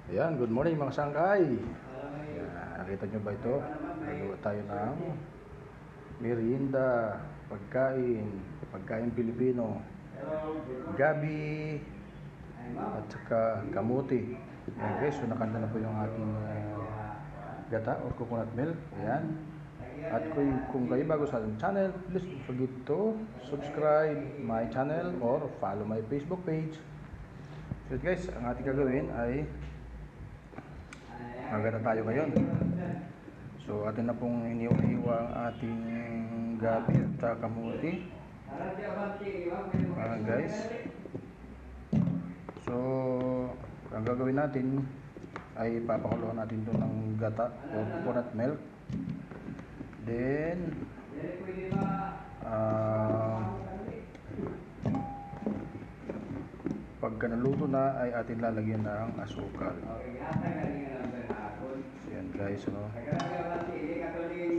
Ayan, good morning mga sangkay. Ayan, nakita nyo ba ito? Nagawa tayo ng merienda, pagkain Pilipino, gabi, at saka kamuti. Ayan guys, so nakanda na po yung ating gata or coconut milk. Ayan. At kung kayo bago sa ating channel, please don't forget to subscribe my channel or follow my Facebook page. So guys, ang ating gagawin ay maganda tayo ngayon. So atin na pong iniwa ang ating gabi at saka kamuti. Guys. So ang gagawin natin ay papakuluan natin doon ng gata o coconut milk. Then pagka naluto na ay atin lalagyan ng asukal. Yan guys, no?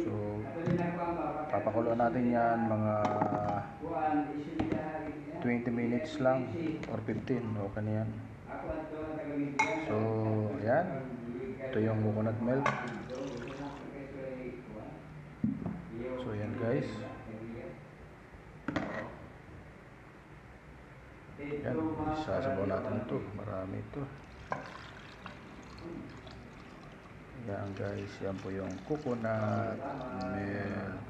So papakuluan natin yan mga 20 minutes lang or 15 o kaniyan. So yan, ito yung coconut milk. So yan guys, yan, sasabaw natin ito, marami ito. Yan guys, yan po yung coconut milk.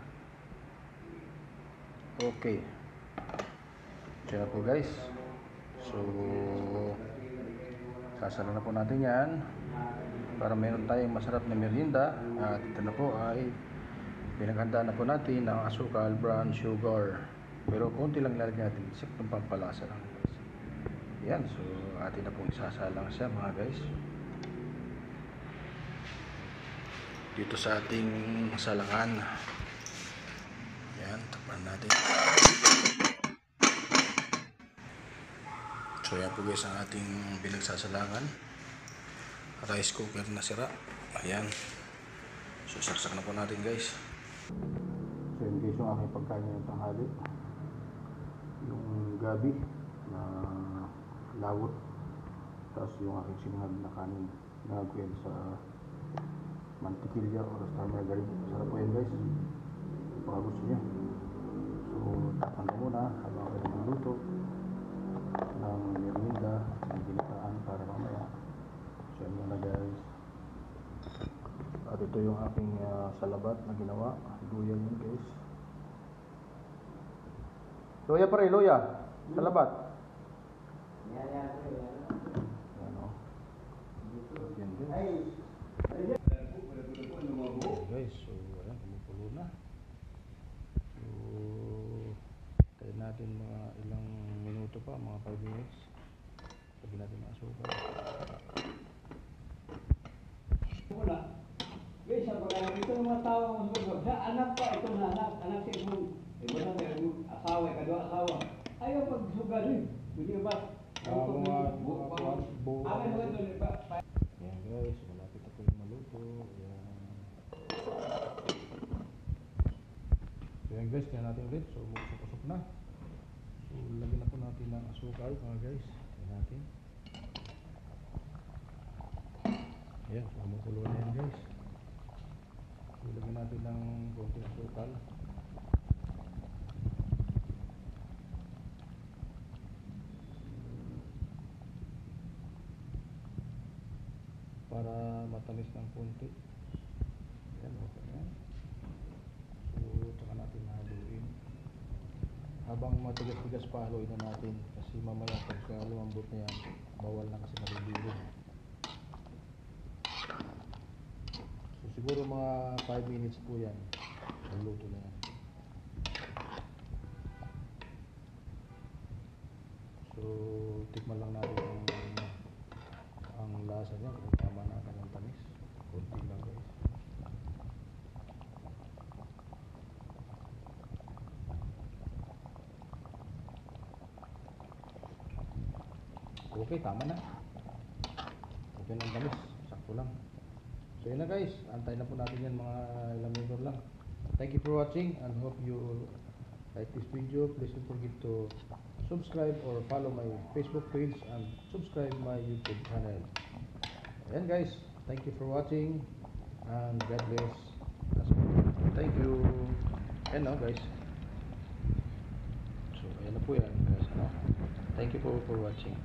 Okay, yan po guys. So sasalo na po natin yan para meron tayong masarap na merienda. At ito na po ay pinaghanda na po natin ng asukal, brown sugar, pero konti lang lalagyan natin, saktong pampalasa lang guys. Yan, so atin na pong isasalang siya mga guys dito sa ating salangan. Yan, tapan natin. So yan po guys ang ating pinagsasalangan. Rice cooker na sira. Ayan, so saksak na po natin guys. So yun guys yung aking pagkain ng tanghali, yung gabi na lawot, tapos yung aking sinangag na kanin na gawin sa mantikilya o star margarine. Sarap po yan guys, baka gusto nyo. So tapan ko muna habang ako nagluto ng merienda ng ginataan para mamaya. So yan muna guys. At ito yung aking salabat na ginawa. Luya yun guys. Luya pa rin, luya. Salabat. Yan o. Yan guys. Guys, so ayan, kumukulo na. So tayo natin mga ilang minuto pa, mga 5 minutes. Sabi natin ang asukal. Wala. Guys, sa pagkakas ito ng mga tao ang susunod. Sa anak pa, ito na anak siya kung iba na meron asawa, kadwa asawa. Ayaw pagsugal rin. Hindi ba? Amin mo ito ba? Ayan guys, malapit na po yung maluto. Ayan. Ayan guys, kaya natin ulit. So usok-usok na. So lagyan na po natin ng asukal mga guys. Ayan natin. Ayan, so kumukulo na yan guys. So lagyan natin ng konting asukal. Para matamis ng konti. Ayan, okay yan. So tsaka natin haluin. Habang matigas-tigas pa, haluin na natin. Kasi mamaya pagka lumambot na yan, bawal na kasi malilibig. So siguro mga 5 minutes po yan, maluto na yan. So tikman lang natin ang lasa niya, kung tama na ng tamis. Kunti lang guys. Okay, tama na. Okay ng tamis, sakto lang. So yun na guys, antay na po natin yan mga ilang minuto lang. Thank you for watching and hope you like this video. Please don't forget to subscribe or follow my Facebook page and subscribe my YouTube channel. Ayan guys, thank you for watching and God bless. Thank you. Ayan no guys. So ayan na po yan guys. No? Thank you for watching.